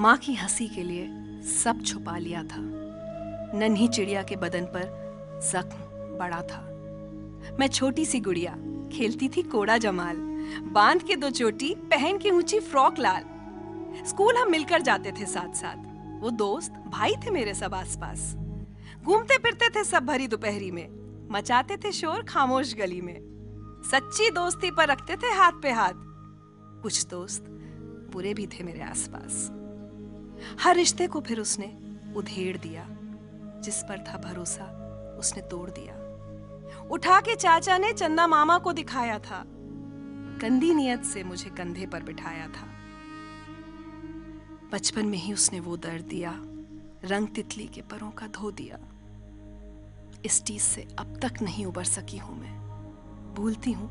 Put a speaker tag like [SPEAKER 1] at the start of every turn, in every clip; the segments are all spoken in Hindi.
[SPEAKER 1] माँ की हंसी के लिए सब छुपा लिया था। नन्ही चिड़िया के बदन पर जख्म बड़ा था। मैं छोटी सी गुड़िया खेलती थी कोड़ा जमाल, बांध के 2 चोटी, पहन के ऊंची फ्रॉक लाल। स्कूल हम मिलकर जाते थे साथ साथ, वो दोस्त भाई थे मेरे सब आसपास। घूमते फिरते थे सब भरी दोपहरी में, मचाते थे शोर खामोश गली में। सच्ची दोस्ती पर रखते थे हाथ पे हाथ। कुछ दोस्त बुरे भी थे मेरे आसपास। हर रिश्ते को फिर उसने उधेड़ दिया, जिस पर था भरोसा उसने तोड़ दिया। उठा के चाचा ने चंदा मामा को दिखाया था, गंदी नियत से मुझे कंधे पर बिठाया था। बचपन में ही उसने वो दर्द दिया, रंग तितली के परों का धो दिया। इस चीज से अब तक नहीं उबर सकी हूं मैं। भूलती हूं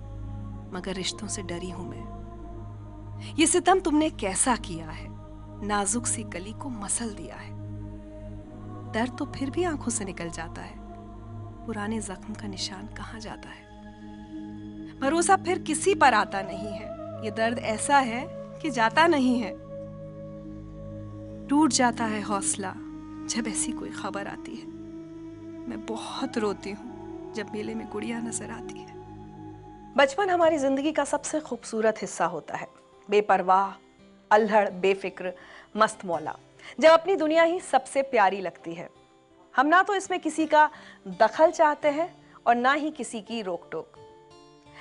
[SPEAKER 1] मगर रिश्तों से डरी हूं मैं। ये सितम तुमने कैसा किया है, नाजुक सी कली को मसल दिया है। दर्द तो फिर भी आंखों से निकल जाता है, पुराने जख्म का निशान कहां जाता है। भरोसा फिर किसी पर आता नहीं है, ये दर्द ऐसा है कि जाता नहीं है। टूट जाता है हौसला जब ऐसी कोई खबर आती है। मैं बहुत रोती हूँ जब मेले में गुड़िया नजर आती है।
[SPEAKER 2] बचपन हमारी जिंदगी का सबसे खूबसूरत हिस्सा होता है। बेपरवाह, अल्हड़, बेफिक्र, मस्त मौला, जब अपनी दुनिया ही सबसे प्यारी लगती है। हम ना तो इसमें किसी का दखल चाहते हैं और ना ही किसी की रोक टोक।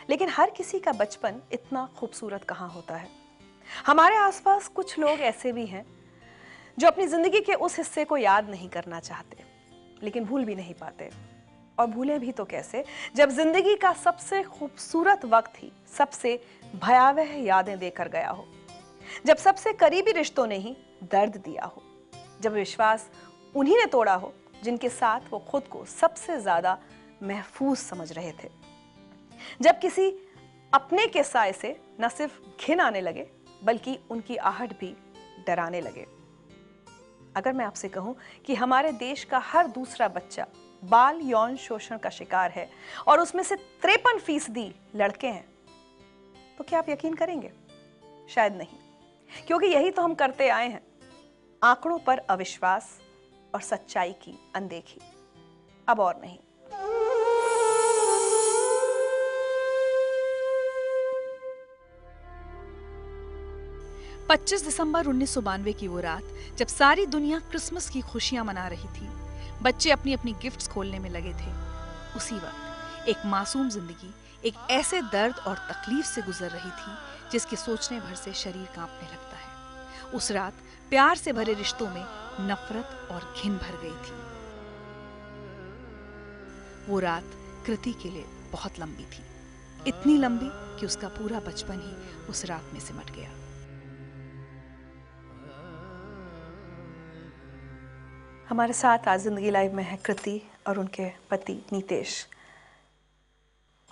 [SPEAKER 2] लेकिन हर किसी का बचपन इतना खूबसूरत कहाँ होता है। हमारे आसपास कुछ लोग ऐसे भी हैं जो अपनी जिंदगी के उस हिस्से को याद नहीं करना चाहते, लेकिन भूल भी नहीं पाते। और भूले भी तो कैसे, जब जिंदगी का सबसे खूबसूरत वक्त ही सबसे भयावह यादें देकर गया हो, जब सबसे करीबी रिश्तों ने ही दर्द दिया हो, जब विश्वास उन्हीं ने तोड़ा हो जिनके साथ वो खुद को सबसे ज्यादा महफूज समझ रहे थे, जब किसी अपने के साए से न सिर्फ घिन आने लगे बल्कि उनकी आहट भी डराने लगे। अगर मैं आपसे कहूं कि हमारे देश का हर दूसरा बच्चा बाल यौन शोषण का शिकार है और उसमें से 53% लड़के हैं, तो क्या आप यकीन करेंगे? शायद नहीं, क्योंकि यही तो हम करते आए हैं, आंकड़ों पर अविश्वास और सच्चाई की अनदेखी, अब और नहीं।
[SPEAKER 3] पच्चीस दिसंबर 1992 की वो रात, जब सारी दुनिया क्रिसमस की खुशियां मना रही थी, बच्चे अपनी अपनी गिफ्ट्स खोलने में लगे थे। उसी वक्त एक मासूम जिंदगी एक ऐसे दर्द और तकलीफ से गुजर रही थी जिसके सोचने भर से शरीर कांपने लगता है। उस रात प्यार से भरे रिश्तों में नफरत और घिन भर गई थी। वो रात कृति के लिए बहुत लंबी थी, इतनी लंबी कि उसका पूरा बचपन ही उस रात में सिमट गया।
[SPEAKER 2] हमारे साथ आज जिंदगी लाइव में है कृति और उनके पति नीतेश।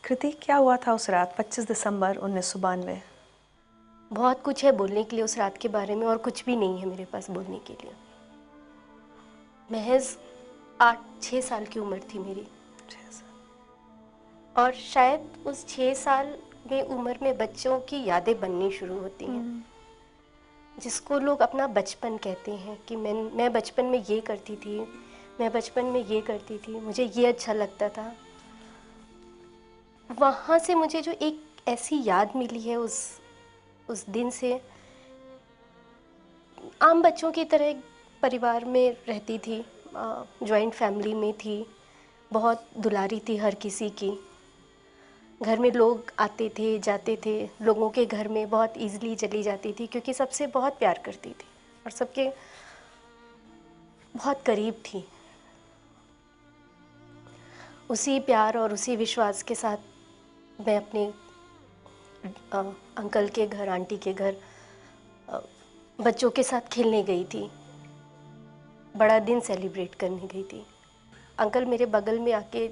[SPEAKER 2] कृति, क्या हुआ था उस रात 25 दिसंबर 1992?
[SPEAKER 4] बहुत कुछ है बोलने के लिए उस रात के बारे में, और कुछ भी नहीं है मेरे पास बोलने के लिए। महज 8-6 साल की उम्र थी मेरी, और शायद उस 6 साल में उम्र में बच्चों की यादें बननी शुरू होती हैं, जिसको लोग अपना बचपन कहते हैं कि मैं बचपन में ये करती थी, मैं बचपन में ये करती थी, मुझे ये अच्छा लगता था। वहाँ से मुझे जो एक ऐसी याद मिली है उस दिन से, आम बच्चों की तरह एक परिवार में रहती थी, जॉइंट फैमिली में थी, बहुत दुलारी थी हर किसी की। घर में लोग आते थे जाते थे, लोगों के घर में बहुत इजीली चली जाती थी क्योंकि सबसे बहुत प्यार करती थी और सबके बहुत करीब थी। उसी प्यार और उसी विश्वास के साथ मैं अपने अंकल के घर, आंटी के घर बच्चों के साथ खेलने गई थी, बड़ा दिन सेलिब्रेट करने गई थी। अंकल मेरे बगल में आके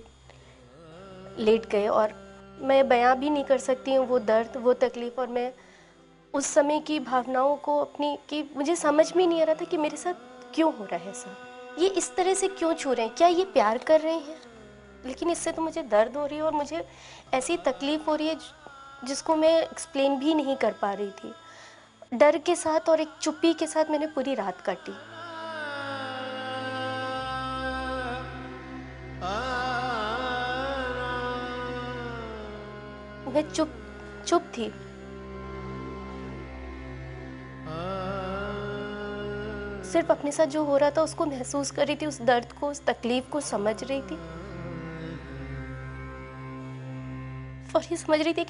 [SPEAKER 4] लेट गए और मैं बयां भी नहीं कर सकती हूँ वो दर्द, वो तकलीफ़, और मैं उस समय की भावनाओं को अपनी कि मुझे समझ में नहीं आ रहा था कि मेरे साथ क्यों हो रहा है ऐसा, ये इस तरह से क्यों छू रहे हैं, क्या ये प्यार कर रहे हैं? लेकिन इससे तो मुझे दर्द हो रही है और मुझे ऐसी तकलीफ़ हो रही है जिसको मैं एक्सप्लेन भी नहीं कर पा रही थी। डर के साथ और एक चुप्पी के साथ मैंने पूरी रात काटी। मैं चुप चुप थी। सिर्फ अपने साथ जो हो रहा था उसको महसूस कर रही थी, उस दर्द को, उस तकलीफ को समझ रही थी और ये समझ रही थी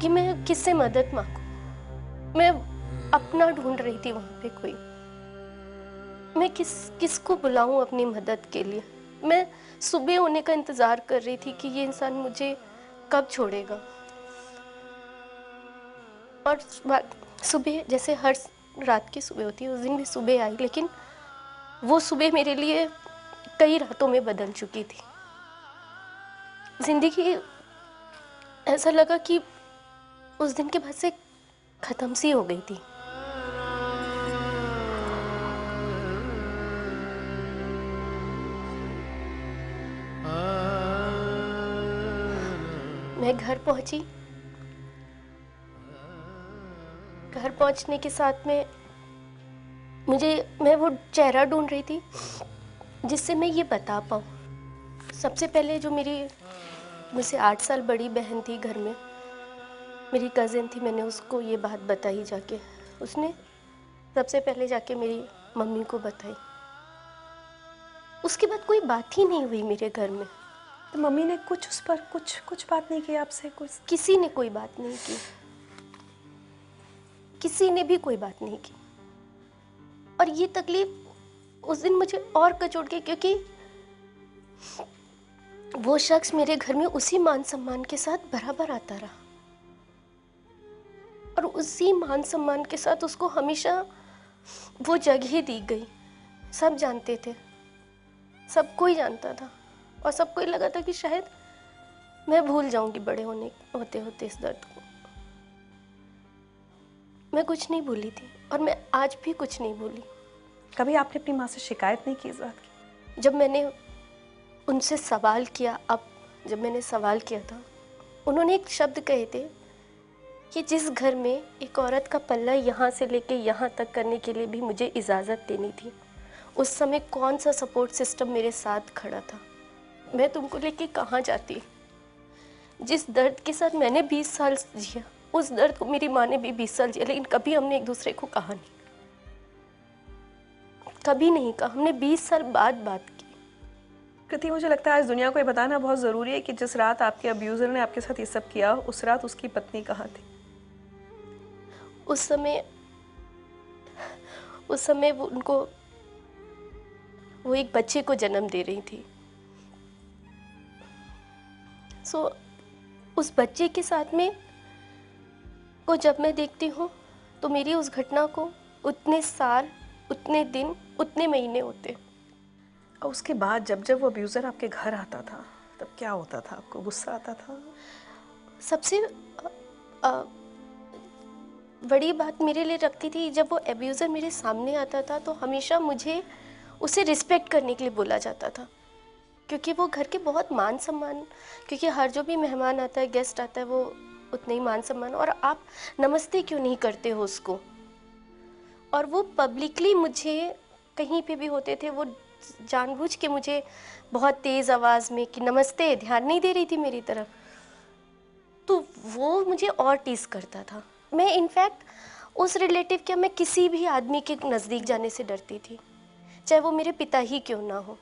[SPEAKER 4] कि मैं किससे मदद मांगू। मैं अपना ढूंढ रही थी वहां पे कोई। मैं किसको बुलाऊं अपनी मदद के लिए। मैं सुबह होने का इंतजार कर रही थी कि ये इंसान मुझे कब छोड़ेगा। और सुबह जैसे हर रात की सुबह होती है, उस दिन भी सुबह आई, लेकिन वो सुबह मेरे लिए कई रातों में बदल चुकी थी। जिंदगी ऐसा लगा कि उस दिन के बाद से खत्म सी हो गई थी। मैं घर पहुंची। घर पहुंचने के साथ में मैं वो चेहरा ढूंढ रही थी जिससे मैं ये बता पाऊँ। सबसे पहले जो मुझसे 8 साल बड़ी बहन थी घर में, मेरी कज़िन थी, मैंने उसको ये बात बताई जाके। उसने सबसे पहले जाके मेरी मम्मी को बताई। उसके बाद कोई बात ही नहीं हुई मेरे घर में।
[SPEAKER 2] तो मम्मी ने कुछ उस पर कुछ बात नहीं की आपसे? कुछ
[SPEAKER 4] किसी ने कोई बात नहीं की, किसी ने भी कोई बात नहीं की। और ये तकलीफ उस दिन मुझे और कचोट गई, क्योंकि वो शख्स मेरे घर में उसी मान सम्मान के साथ बराबर आता रहा और उसी मान सम्मान के साथ उसको हमेशा वो जगह दी गई। सब जानते थे, सबको ही जानता था और सबको ही लगा था कि शायद मैं भूल जाऊंगी बड़े होते होते इस दर्द को। मैं कुछ नहीं भूली थी और मैं आज भी कुछ नहीं भूली।
[SPEAKER 2] कभी आपने अपनी माँ से शिकायत नहीं की इस बात की?
[SPEAKER 4] जब मैंने उनसे सवाल किया, जब मैंने सवाल किया था, उन्होंने एक शब्द कहे थे कि जिस घर में एक औरत का पल्ला यहाँ से लेके यहाँ तक करने के लिए भी मुझे इजाज़त देनी थी, उस समय कौन सा सपोर्ट सिस्टम मेरे साथ खड़ा था। मैं तुमको लेके कहाँ जाती? जिस दर्द के साथ मैंने 20 साल जिया, उस दर्द को मेरी माँ ने भी 20 साल जिया, लेकिन कभी हमने एक दूसरे को कहा नहीं, कभी नहीं कहा। हमने 20 साल बाद बात की।
[SPEAKER 2] कृति, मुझे लगता है आज दुनिया को ये बताना बहुत ज़रूरी है कि जिस रात आपके अब्यूज़र ने आपके साथ ये सब किया, उस रात उसकी पत्नी कहाँ थी?
[SPEAKER 4] उस समय वो एक बच्चे को जन्म दे रही थी। उस बच्चे के साथ में को जब मैं देखती हूँ तो मेरी उस घटना को उतने साल, उतने दिन, उतने महीने होते।
[SPEAKER 2] और उसके बाद जब वो अब्यूज़र आपके घर आता था तब क्या होता था? आपको गुस्सा आता था?
[SPEAKER 4] सबसे बड़ी बात मेरे लिए रखती थी, जब वो अब्यूज़र मेरे सामने आता था तो हमेशा मुझे उसे रिस्पेक्ट करने के लिए बोला जाता था, क्योंकि वो घर के बहुत मान सम्मान, क्योंकि हर जो भी मेहमान आता है, गेस्ट आता है, वो उतने ही मान सम्मान। और आप नमस्ते क्यों नहीं करते हो उसको? और वो पब्लिकली मुझे कहीं पे भी होते थे, वो जानबूझ के मुझे बहुत तेज़ आवाज़ में कि नमस्ते, ध्यान नहीं दे रही थी मेरी तरफ, तो वो मुझे और टीज़ करता था। मैं इनफैक्ट उस रिलेटिव क्या, मैं किसी भी आदमी के नज़दीक जाने से डरती थी, चाहे वो मेरे पिता ही क्यों ना हो।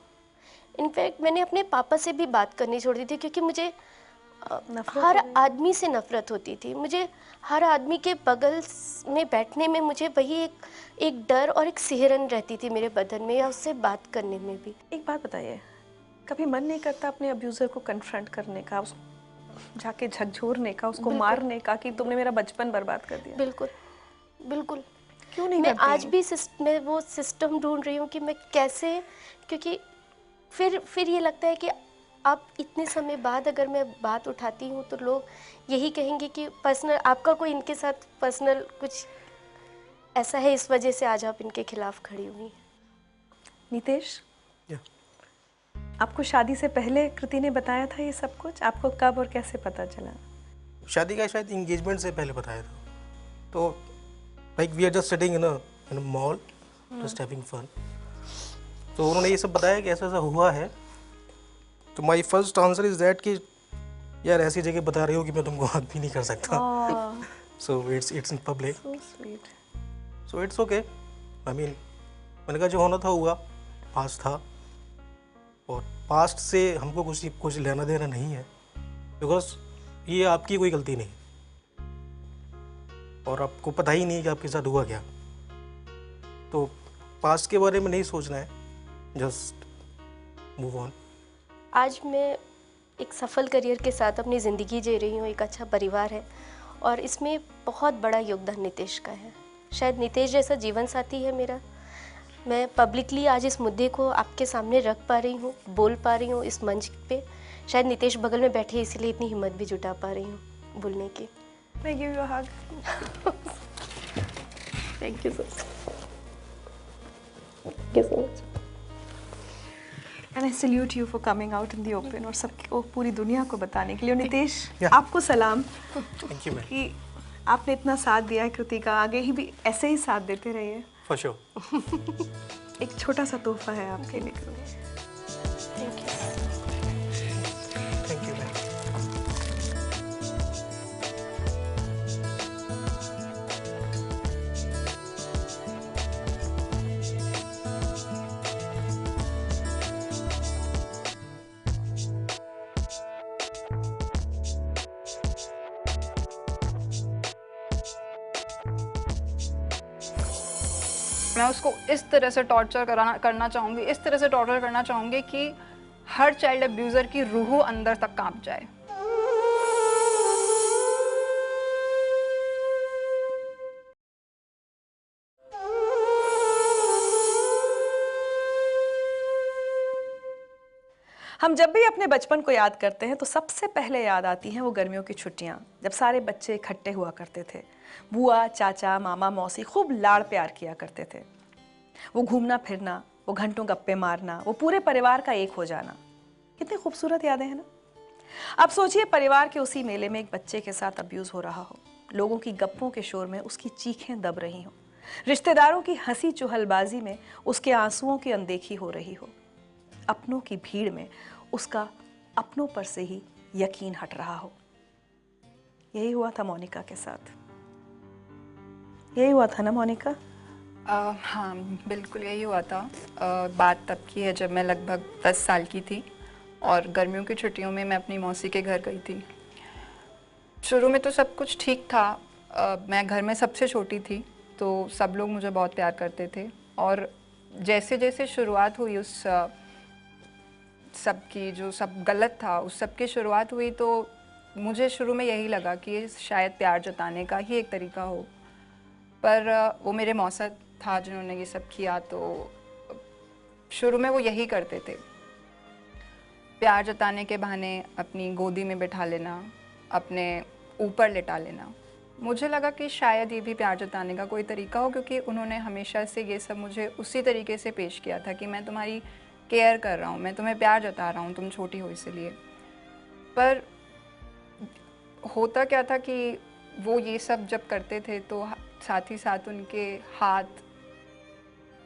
[SPEAKER 4] इनफैक्ट मैंने अपने पापा से भी बात करनी छोड़ दी थी, क्योंकि मुझे हर आदमी से नफ़रत होती थी। मुझे हर आदमी के बगल में बैठने में मुझे वही एक डर और एक सिहरन रहती थी मेरे बदन में, या उससे बात करने में भी।
[SPEAKER 2] एक बात बताइए, कभी मन नहीं करता अपने अब्यूज़र को कन्फ्रंट करने का, उसको जाके झकझोरने का, उसको मारने का कि तुमने मेरा बचपन बर्बाद कर दिया?
[SPEAKER 4] बिल्कुल बिल्कुल।
[SPEAKER 2] क्यों नहीं
[SPEAKER 4] मैं
[SPEAKER 2] करती?
[SPEAKER 4] आज भी मैं वो सिस्टम ढूंढ रही हूँ कि मैं कैसे, क्योंकि फिर ये लगता है कि अब इतने समय बाद अगर मैं बात उठाती हूँ तो लोग यही कहेंगे कि पर्सनल, आपका कोई इनके साथ पर्सनल कुछ ऐसा है, इस वजह से आज आप इनके खिलाफ खड़ी हुई हैं।
[SPEAKER 2] नितेश, आपको शादी से पहले कृति ने बताया था ये सब कुछ? आपको कब और कैसे पता चला?
[SPEAKER 5] शादी का शायद इंगेजमेंट से पहले बताया था। तो like we are just sitting in a mall just having fun. तो उन्होंने ये सब बताया कि ऐसा ऐसा हुआ है। तो my first answer is that कि यार ऐसी जगह बता रही हो कि मैं तुमको हक भी नहीं कर सकता। So it's in public,
[SPEAKER 2] so sweet.
[SPEAKER 5] So it's okay. I mean मैंने कहा जो होना था हुआ, पास्ट था, और पास्ट से हमको कुछ लेना देना नहीं है, बिकॉज ये आपकी कोई गलती नहीं और आपको पता ही नहीं कि आपके साथ हुआ क्या। तो पास्ट के बारे में नहीं सोचना है, जस्ट मूव ऑन।
[SPEAKER 4] आज मैं एक सफल करियर के साथ अपनी ज़िंदगी जी रही हूँ, एक अच्छा परिवार है और इसमें बहुत बड़ा योगदान नितेश का है। शायद नितेश जैसा जीवन साथी है मेरा। मैं पब्लिकली आज इस मुद्दे को आपके सामने रख पा रही हूँ, बोल पा रही हूँ इस मंच पे। शायद नितेश बगल में बैठे इसलिए इतनी हिम्मत भी जुटा पा रही हूँ बोलने की।
[SPEAKER 2] May I give you a hug?
[SPEAKER 4] Thank you so much. Thank you so much.
[SPEAKER 2] And I salute you for coming out in the open और सबको, पूरी दुनिया को बताने के लिए। और नितेश,
[SPEAKER 5] Yeah.
[SPEAKER 2] आपको सलाम
[SPEAKER 5] थैंक यू मैम।
[SPEAKER 2] कि आपने इतना साथ दिया है कृति का, आगे ही भी ऐसे ही साथ देते रहिए।
[SPEAKER 5] For sure.
[SPEAKER 2] एक छोटा सा तोहफा है आपके लिए।
[SPEAKER 4] Thank you.
[SPEAKER 5] Thank you ma'am.
[SPEAKER 6] मैं उसको इस तरह से टॉर्चर करना चाहूँगी, इस तरह से टॉर्चर करना चाहूँगी कि हर चाइल्ड अब्यूज़र की रूह अंदर तक कांप जाए।
[SPEAKER 2] हम जब भी अपने बचपन को याद करते हैं तो सबसे पहले याद आती हैं वो गर्मियों की छुट्टियाँ, जब सारे बच्चे इकट्ठे हुआ करते थे। बुआ, चाचा, मामा, मौसी खूब लाड़ प्यार किया करते थे। वो घूमना फिरना, वो घंटों गप्पे मारना, वो पूरे परिवार का एक हो जाना, कितनी खूबसूरत यादें हैं ना। अब सोचिए परिवार के उसी मेले में एक बच्चे के साथ अब्यूज़ हो रहा हो, लोगों की गप्पों के शोर में उसकी चीखें दब रही हों, रिश्तेदारों की हंसी चुहलबाजी में उसके आंसुओं की अनदेखी हो रही हो, अपनों की भीड़ में उसका अपनों पर से ही यकीन हट रहा हो। यही हुआ था मोनिका के साथ। यही हुआ था ना मोनिका?
[SPEAKER 6] हाँ बिल्कुल यही हुआ था। बात तब की है जब मैं लगभग 10 साल की थी और गर्मियों की छुट्टियों में मैं अपनी मौसी के घर गई थी। शुरू में तो सब कुछ ठीक था। मैं घर में सबसे छोटी थी तो सब लोग मुझे बहुत प्यार करते थे और जैसे जैसे शुरुआत हुई उस सब की, जो सब गलत था उस सब की शुरुआत हुई, तो मुझे शुरू में यही लगा कि ये शायद प्यार जताने का ही एक तरीका हो। पर वो मेरे मौसा था जिन्होंने ये सब किया, तो शुरू में वो यही करते थे, प्यार जताने के बहाने अपनी गोदी में बिठा लेना, अपने ऊपर लिटा लेना। मुझे लगा कि शायद ये भी प्यार जताने का कोई तरीका हो, क्योंकि उन्होंने हमेशा से ये सब मुझे उसी तरीके से पेश किया था कि मैं तुम्हारी केयर कर रहा हूँ, मैं तुम्हें प्यार जता रहा हूँ, तुम छोटी हो इसलिए। पर होता क्या था कि वो ये सब जब करते थे तो साथ ही साथ उनके हाथ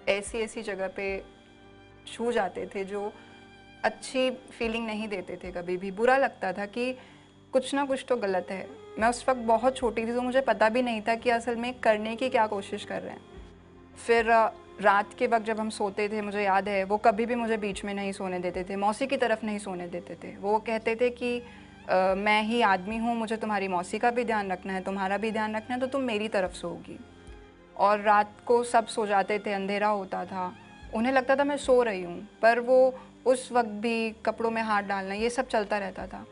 [SPEAKER 6] ऐसी ऐसी जगह पे छू जाते थे जो अच्छी फीलिंग नहीं देते थे। कभी भी बुरा लगता था कि कुछ ना कुछ तो गलत है। मैं उस वक्त बहुत छोटी थी तो मुझे पता भी नहीं था कि असल में करने की क्या कोशिश कर रहे हैं। फिर रात के वक्त जब हम सोते थे, मुझे याद है वो कभी भी मुझे बीच में नहीं सोने देते थे, मौसी की तरफ नहीं सोने देते थे। वो कहते थे कि मैं ही आदमी हूँ, मुझे तुम्हारी मौसी का भी ध्यान रखना है, तुम्हारा भी ध्यान रखना है, तो तुम मेरी तरफ सोओगी। और रात को सब सो जाते थे, अंधेरा होता था, उन्हें लगता था मैं सो रही हूँ, पर वो उस वक्त भी कपड़ों में हाथ डालना ये सब चलता रहता था।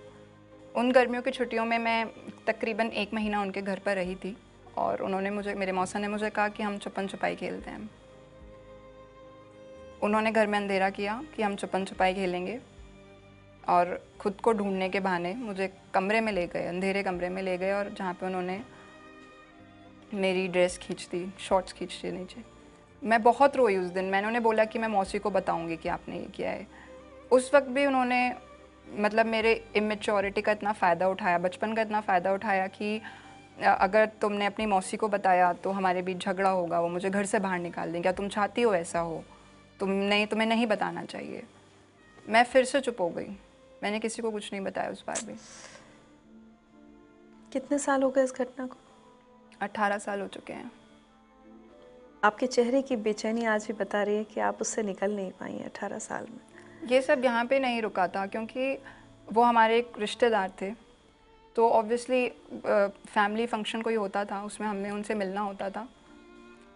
[SPEAKER 6] उन गर्मियों की छुट्टियों में मैं तकरीबन 1 महीना उनके घर पर रही थी और उन्होंने मुझे, मेरे मौसा ने मुझे कहा कि हम छुपन छुपाई खेलते हैं। उन्होंने घर में अंधेरा किया कि हम छुपन छुपाई खेलेंगे और ख़ुद को ढूंढने के बहाने मुझे कमरे में ले गए, अंधेरे कमरे में ले गए, और जहाँ पे उन्होंने मेरी ड्रेस खींच दी, शॉर्ट्स खींच दी नीचे। मैं बहुत रोई उस दिन। मैंने उन्हें बोला कि मैं मौसी को बताऊंगी कि आपने ये किया है। उस वक्त भी उन्होंने मतलब मेरे इमेच्योरिटी का इतना फ़ायदा उठाया, बचपन का इतना फ़ायदा उठाया कि अगर तुमने अपनी मौसी को बताया तो हमारे बीच झगड़ा होगा, वो मुझे घर से बाहर निकाल देंगे, क्या तुम चाहती हो ऐसा हो, तुम्हें नहीं बताना चाहिए। मैं फिर से चुप हो गई, मैंने किसी को कुछ नहीं बताया उस बार भी।
[SPEAKER 2] कितने साल हो गए इस घटना को?
[SPEAKER 6] 18 साल हो चुके हैं।
[SPEAKER 2] आपके चेहरे की बेचैनी आज भी बता रही है कि आप उससे निकल नहीं पाई हैं 18 साल में।
[SPEAKER 6] ये सब यहाँ पे नहीं रुका था, क्योंकि वो हमारे एक रिश्तेदार थे, तो ऑब्वियसली फैमिली फंक्शन कोई होता था, उसमें हमने उनसे मिलना होता था।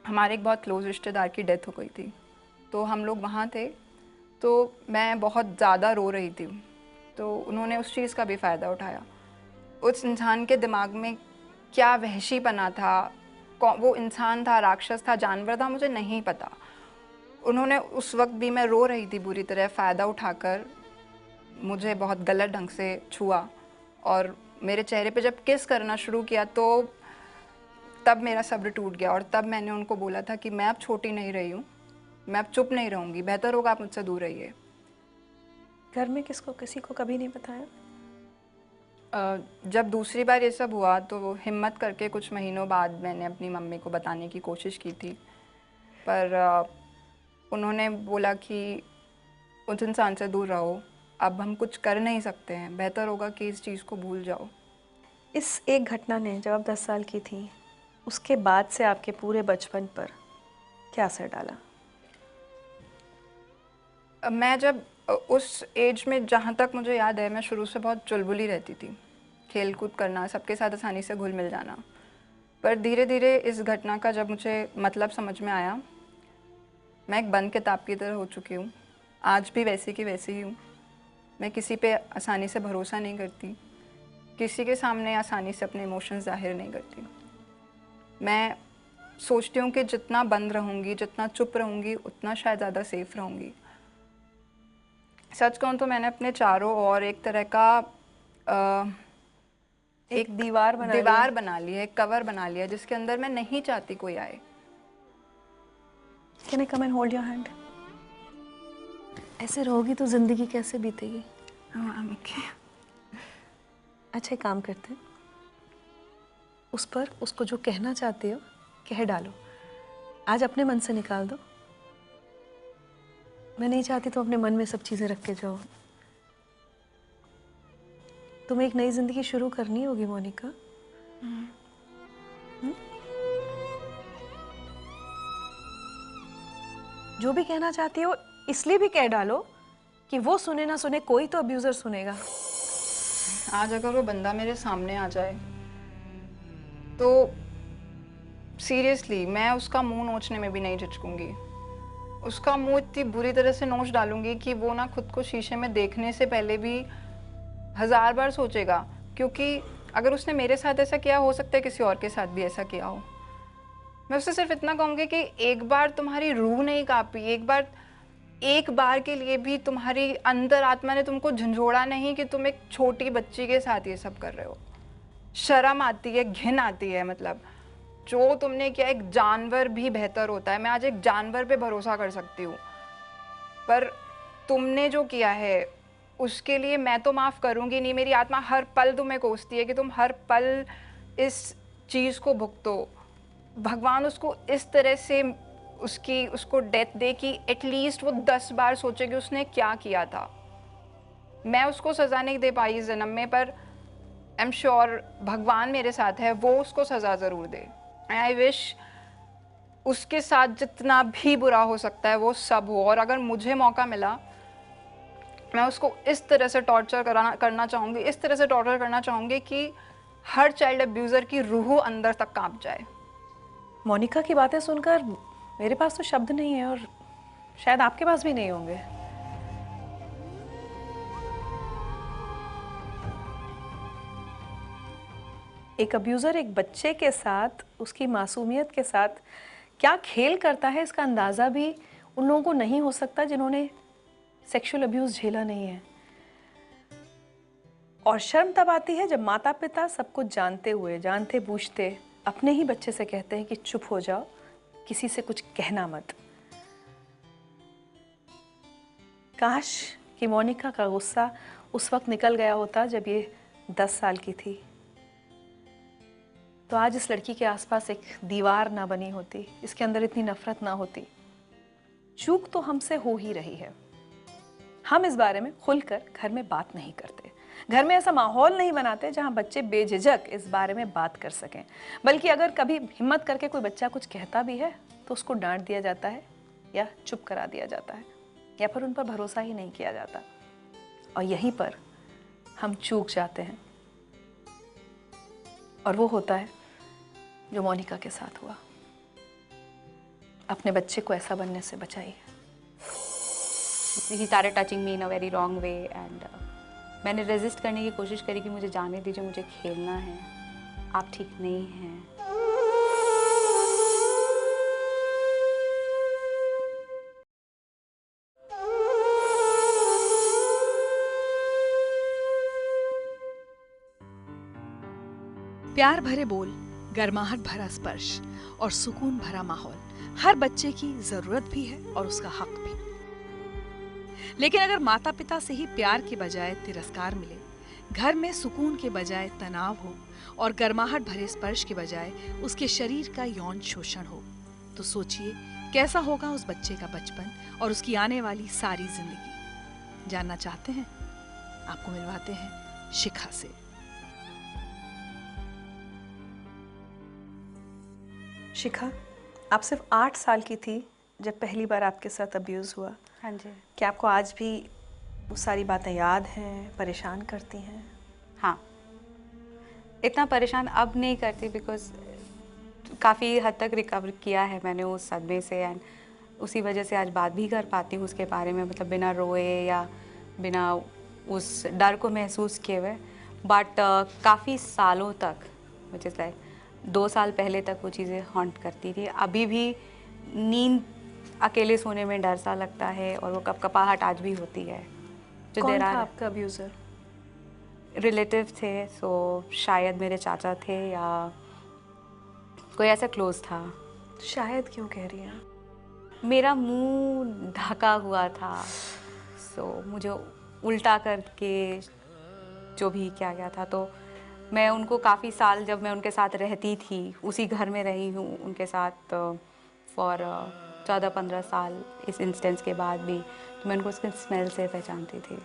[SPEAKER 6] हमारे एक बहुत क्लोज़ रिश्तेदार की डेथ हो गई थी, तो हम लोग वहाँ थे, तो मैं बहुत ज़्यादा रो रही थी, तो उन्होंने उस चीज़ का भी फ़ायदा उठाया। उस इंसान के दिमाग में क्या वहशीपना था, वो इंसान था, राक्षस था, जानवर था, मुझे नहीं पता। उन्होंने उस वक्त भी, मैं रो रही थी बुरी तरह, फ़ायदा उठाकर मुझे बहुत गलत ढंग से छुआ और मेरे चेहरे पे जब किस करना शुरू किया तो तब मेरा सब्र टूट गया। और तब मैंने उनको बोला था कि मैं अब छोटी नहीं रही हूँ, मैं अब चुप नहीं रहूँगी, बेहतर होगा आप मुझसे दूर रहिए।
[SPEAKER 2] घर में किसी को कभी नहीं बताया?
[SPEAKER 6] जब दूसरी बार ये सब हुआ तो हिम्मत करके कुछ महीनों बाद मैंने अपनी मम्मी को बताने की कोशिश की थी, पर उन्होंने बोला कि उस इंसान से दूर रहो, अब हम कुछ कर नहीं सकते हैं, बेहतर होगा कि इस चीज़ को भूल जाओ।
[SPEAKER 2] इस एक घटना ने, जब आप 10 साल की थी, उसके बाद से आपके पूरे बचपन पर क्या असर डाला?
[SPEAKER 6] मैं जब उस एज में, जहाँ तक मुझे याद है, मैं शुरू से बहुत चुलबुली रहती थी, खेल कूद करना, सबके साथ आसानी से घुल मिल जाना। पर धीरे धीरे इस घटना का जब मुझे मतलब समझ में आया, मैं एक बंद किताब की तरह हो चुकी हूँ। आज भी वैसी की वैसी ही हूँ। मैं किसी पे आसानी से भरोसा नहीं करती, किसी के सामने आसानी से अपने इमोशंस जाहिर नहीं करती। मैं सोचती हूँ कि जितना बंद रहूँगी, जितना चुप रहूँगी, उतना शायद ज़्यादा सेफ रहूँगी। सच कहूँ तो मैंने अपने चारों ओर एक तरह का
[SPEAKER 2] एक दीवार
[SPEAKER 6] बना ली है, एक कवर बना लिया, जिसके अंदर मैं नहीं चाहती कोई आए।
[SPEAKER 2] Can I come and hold your hand? ऐसे रहोगी तो जिंदगी कैसे बीतेगी? अच्छा, एक काम करते हैं, उस पर उसको जो कहना चाहते हो कह डालो, आज अपने मन से निकाल दो। मैं नहीं चाहती तुम अपने मन में सब चीजें रख के जाओ। तुम्हें एक नई जिंदगी शुरू करनी होगी मोनिका। जो भी कहना चाहती हो इसलिए भी कह डालो कि वो सुने ना सुने, कोई तो अब्यूजर सुनेगा।
[SPEAKER 6] आज अगर वो बंदा मेरे सामने आ जाए तो सीरियसली मैं उसका मुंह नोचने में भी नहीं झिझकूंगी। उसका मुंह इतनी बुरी तरह से नोच डालूंगी कि वो ना खुद को शीशे में देखने से पहले भी 1000 बार सोचेगा, क्योंकि अगर उसने मेरे साथ ऐसा किया, हो सकता है किसी और के साथ भी ऐसा किया हो। मैं उससे सिर्फ इतना कहूँगी कि एक बार तुम्हारी रूह नहीं कांपी, एक बार के लिए भी तुम्हारी अंदर आत्मा ने तुमको झंझोड़ा नहीं कि तुम एक छोटी बच्ची के साथ ये सब कर रहे हो। शर्म आती है, घिन आती है। मतलब जो तुमने किया, एक जानवर भी बेहतर होता है। मैं आज एक जानवर पे भरोसा कर सकती हूँ, पर तुमने जो किया है उसके लिए मैं तो माफ़ करूँगी नहीं। मेरी आत्मा हर पल तुम्हें कोसती है कि तुम हर पल इस चीज़ को भुगतो। भगवान उसको इस तरह से उसको डेथ दे कि एटलीस्ट वो 10 बार सोचे कि उसने क्या किया था। मैं उसको सज़ा नहीं दे पाई इस जन्म में, पर आई एम श्योर भगवान मेरे साथ है, वो उसको सज़ा ज़रूर दे। आई विश उसके साथ जितना भी बुरा हो सकता है वो सब हो। और अगर मुझे मौका मिला, मैं उसको इस तरह से टॉर्चर करना चाहूँगी, इस तरह से टॉर्चर करना चाहूँगी कि हर चाइल्ड अब्यूज़र की रूह अंदर तक कांप जाए।
[SPEAKER 2] मोनिका की बातें सुनकर मेरे पास तो शब्द नहीं है, और शायद आपके पास भी नहीं होंगे। एक अब्यूज़र एक बच्चे के साथ, उसकी मासूमियत के साथ क्या खेल करता है, इसका अंदाज़ा भी उन लोगों को नहीं हो सकता जिन्होंने सेक्सुअल अब्यूज़ झेला नहीं है। और शर्म तब आती है जब माता पिता सब कुछ जानते हुए, जानते बूझते अपने ही बच्चे से कहते हैं कि चुप हो जाओ, किसी से कुछ कहना मत। काश कि मोनिका का गुस्सा उस वक्त निकल गया होता जब ये 10 साल की थी, तो आज इस लड़की के आसपास एक दीवार ना बनी होती, इसके अंदर इतनी नफरत ना होती। चूक तो हमसे हो ही रही है। हम इस बारे में खुलकर घर में बात नहीं करते, घर में ऐसा माहौल नहीं बनाते जहां बच्चे बेझिझक इस बारे में बात कर सकें। बल्कि अगर कभी हिम्मत करके कोई बच्चा कुछ कहता भी है तो उसको डांट दिया जाता है या चुप करा दिया जाता है, या फिर उन पर भरोसा ही नहीं किया जाता। और यहीं पर हम चूक जाते हैं, और वो होता है जो मोनिका के साथ हुआ। अपने बच्चे को ऐसा बनने से बचाइए।
[SPEAKER 7] ही started touching me in a very wrong way and मैंने रेजिस्ट करने की कोशिश करी कि मुझे जाने दीजिए, मुझे खेलना है, आप ठीक नहीं हैं।
[SPEAKER 3] प्यार भरे बोल, गर्माहट भरा स्पर्श और सुकून भरा माहौल हर बच्चे की जरूरत भी है और उसका हक भी। लेकिन अगर माता पिता से ही प्यार के बजाय तिरस्कार मिले, घर में सुकून के बजाय तनाव हो और गर्माहट भरे स्पर्श के बजाय उसके शरीर का यौन शोषण हो, तो सोचिए कैसा होगा उस बच्चे का बचपन और उसकी आने वाली सारी जिंदगी। जानना चाहते हैं? आपको मिलवाते हैं शिखा से।
[SPEAKER 2] शिखा, आप सिर्फ 8 साल की थी जब पहली बार आपके साथ अब्यूज़ हुआ।
[SPEAKER 7] हाँ जी।
[SPEAKER 2] क्या आपको आज भी वो सारी बातें याद हैं, परेशान करती हैं?
[SPEAKER 7] हाँ, इतना परेशान अब नहीं करती बिकॉज काफ़ी हद तक रिकवर किया है मैंने उस सदमे से, एंड उसी वजह से आज बात भी कर पाती हूँ उसके बारे में, मतलब बिना रोए या बिना उस डर को महसूस किए हुए। बट काफ़ी सालों तक, विच इज़ लाइक 2 साल पहले तक वो चीज़ें हॉन्ट करती थी। अभी भी नींद अकेले सोने में डर सा लगता है और वो कपकपाहट आज भी होती है। जो
[SPEAKER 2] कौन
[SPEAKER 7] देर
[SPEAKER 2] था आपका अब्यूज़र?
[SPEAKER 7] रिलेटिव थे, सो शायद मेरे चाचा थे या कोई ऐसा क्लोज था।
[SPEAKER 2] शायद क्यों कह रही हैं?
[SPEAKER 7] मेरा मुंह ढका हुआ था, सो मुझे उल्टा करके जो भी किया गया था। तो मैं उनको काफ़ी साल, जब मैं उनके साथ रहती थी, उसी घर में रही हूँ उनके साथ फॉर 14-15 साल इस इंस्टेंस के बाद भी, तो मैं उनको उसके स्मेल से पहचानती थी।